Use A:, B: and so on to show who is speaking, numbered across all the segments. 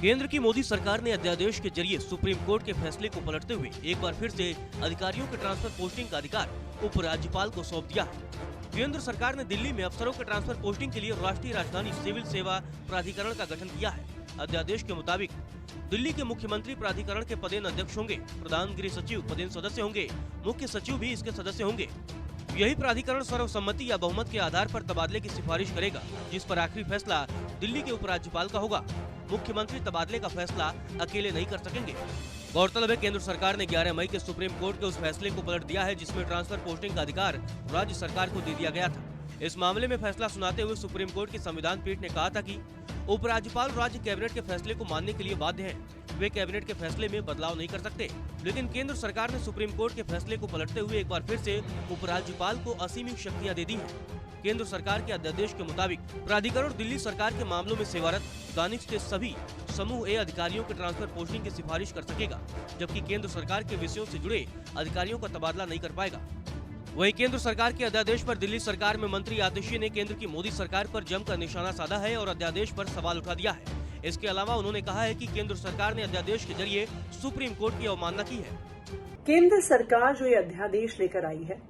A: केंद्र की मोदी सरकार ने अध्यादेश के जरिए सुप्रीम कोर्ट के फैसले को पलटते हुए एक बार फिर से अधिकारियों के ट्रांसफर पोस्टिंग का अधिकार उपराज्यपाल को सौंप दिया है। केंद्र सरकार ने दिल्ली में अफसरों के ट्रांसफर पोस्टिंग के लिए राष्ट्रीय राजधानी सिविल सेवा प्राधिकरण का गठन किया है। अध्यादेश के मुताबिक दिल्ली के मुख्यमंत्री प्राधिकरण के पदेन अध्यक्ष होंगे, प्रधान गृह सचिव पदेन सदस्य होंगे, मुख्य सचिव भी इसके सदस्य होंगे। यही प्राधिकरण सर्वसम्मति या बहुमत के आधार पर तबादले की सिफारिश करेगा, जिस पर आखिरी फैसला दिल्ली के उपराज्यपाल का होगा। मुख्यमंत्री तबादले का फैसला अकेले नहीं कर सकेंगे। गौरतलब है, केंद्र सरकार ने 11 मई के सुप्रीम कोर्ट के उस फैसले को पलट दिया है जिसमें ट्रांसफर पोस्टिंग का अधिकार राज्य सरकार को दे दिया गया था। इस मामले में फैसला सुनाते हुए सुप्रीम कोर्ट की संविधान पीठ ने कहा था कि उपराज्यपाल राज्य कैबिनेट के फैसले को मानने के लिए बाध्य हैं। वे कैबिनेट के फैसले में बदलाव नहीं कर सकते। लेकिन केंद्र सरकार ने सुप्रीम कोर्ट के फैसले को पलटते हुए एक बार फिर से उपराज्यपाल को असीमित शक्तियां दे दी हैं। केंद्र सरकार के अध्यादेश के मुताबिक प्राधिकरण दिल्ली सरकार के मामलों में सेवारत दानिश के सभी समूह ए अधिकारियों के ट्रांसफर पोस्टिंग की सिफारिश कर सकेगा, जबकि केंद्र सरकार के विषयों से जुड़े अधिकारियों का तबादला नहीं कर पाएगा। वहीं केंद्र सरकार के अध्यादेश पर दिल्ली सरकार में मंत्री आतिशी ने केंद्र की मोदी सरकार पर जमकर निशाना साधा है और अध्यादेश पर सवाल उठा दिया है। इसके अलावा उन्होंने कहा है कि केंद्र सरकार ने अध्यादेश के जरिए सुप्रीम कोर्ट की अवमानना की है।
B: केंद्र सरकार जो ये अध्यादेश लेकर आई है,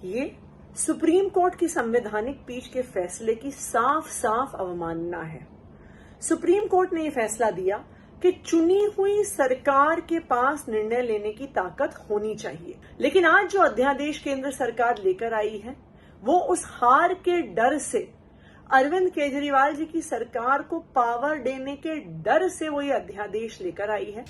B: ये सुप्रीम कोर्ट की संवैधानिक पीठ के फैसले की साफ साफ अवमानना है। सुप्रीम कोर्ट ने ये फैसला दिया कि चुनी हुई सरकार के पास निर्णय लेने की ताकत होनी चाहिए, लेकिन आज जो अध्यादेश केंद्र सरकार लेकर आई है, वो उस हार के डर से, अरविंद केजरीवाल जी की सरकार को पावर देने के डर से वो ये अध्यादेश लेकर आई है।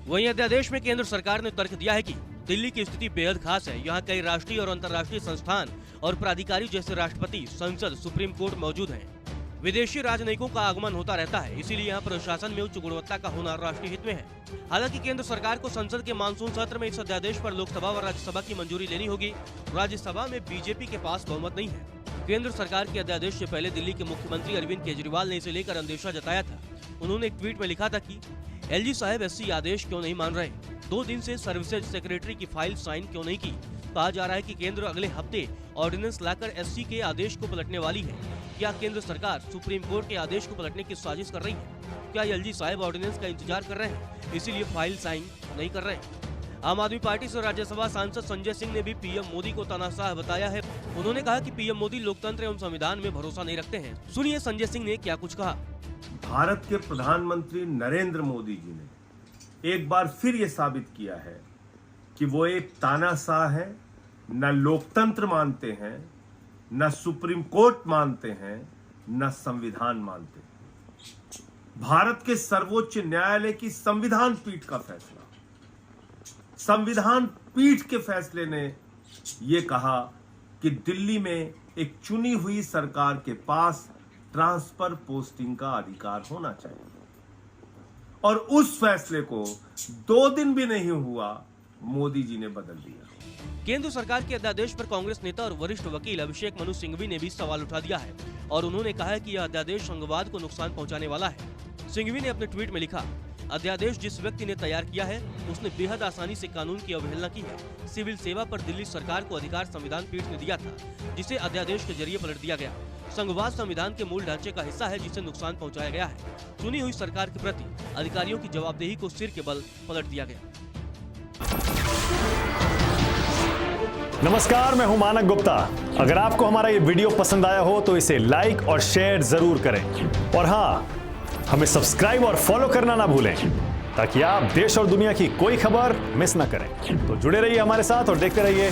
A: वहीं अध्यादेश में केंद्र सरकार ने तर्क दिया है कि दिल्ली की स्थिति बेहद खास है। यहाँ कई राष्ट्रीय और अंतर्राष्ट्रीय संस्थान और प्राधिकारी जैसे राष्ट्रपति, संसद, सुप्रीम कोर्ट मौजूद हैं। विदेशी राजनयिकों का आगमन होता रहता है, इसीलिए यहाँ प्रशासन में उच्च गुणवत्ता का होना राष्ट्रीय हित में है। हालांकि केंद्र सरकार को संसद के मानसून सत्र में इस अध्यादेश पर लोकसभा और राज्यसभा की मंजूरी लेनी होगी। राज्यसभा में बीजेपी के पास बहुमत नहीं है। केंद्र सरकार के अध्यादेश से पहले दिल्ली के मुख्यमंत्री अरविंद केजरीवाल ने इसे लेकर अंदेशा जताया था। उन्होंने एक ट्वीट में लिखा था कि एलजी साहब एससी आदेश क्यों नहीं मान रहे, 2 दिन से सर्विसेज सेक्रेटरी की फाइल साइन क्यों नहीं की। कहा जा रहा है कि केंद्र अगले हफ्ते ऑर्डिनेंस लाकर एससी के आदेश को पलटने वाली है। क्या केंद्र सरकार सुप्रीम कोर्ट के आदेश को पलटने की साजिश कर रही है? क्या एलजी साहब ऑर्डिनेंस का इंतजार कर रहे हैं, इसीलिए फाइल साइन नहीं कर रहे हैं? आम आदमी पार्टी से राज्यसभा सांसद संजय सिंह ने भी पीएम मोदी को तानाशाह बताया है। उन्होंने कहा कि पीएम मोदी लोकतंत्र एवं संविधान में भरोसा नहीं रखते हैं। सुनिए संजय सिंह ने क्या कुछ कहा।
C: भारत के प्रधानमंत्री नरेंद्र मोदी जी ने एक बार फिर ये साबित किया है कि वो एक तानाशाह है, न लोकतंत्र मानते हैं, न सुप्रीम कोर्ट मानते हैं, न संविधान मानते हैं। भारत के सर्वोच्च न्यायालय की संविधान पीठ का फैसला, संविधान पीठ के फैसले ने यह कहा कि दिल्ली में एक चुनी हुई सरकार के पास ट्रांसफर पोस्टिंग का अधिकार होना चाहिए, और उस फैसले को 2 दिन भी नहीं हुआ मोदी जी ने बदल दिया।
A: केंद्र सरकार के अध्यादेश पर कांग्रेस नेता और वरिष्ठ वकील अभिषेक मनु सिंघवी ने भी सवाल उठा दिया है और उन्होंने कहा है कि यह अध्यादेश संघवाद को नुकसान पहुंचाने वाला है। सिंघवी ने अपने ट्वीट में लिखा, अध्यादेश जिस व्यक्ति ने तैयार किया है उसने बेहद आसानी से कानून की अवहेलना की है। सिविल सेवा पर दिल्ली सरकार को अधिकार संविधान पीठ ने दिया था, जिसे अध्यादेश के जरिए पलट दिया गया। संघवाद संविधान के मूल ढांचे का हिस्सा है, जिसे नुकसान पहुंचाया गया है। चुनी हुई सरकार के प्रति अधिकारियों की जवाबदेही को सिर के बल पलट दिया गया।
D: नमस्कार, मैं हूं मानक गुप्ता। अगर आपको हमारा ये वीडियो पसंद आया हो तो इसे लाइक और शेयर जरूर करें, और हाँ, हमें सब्सक्राइब और फॉलो करना ना भूलें ताकि आप देश और दुनिया की कोई खबर मिस ना करें। तो जुड़े रहिए हमारे साथ और देखते रहिए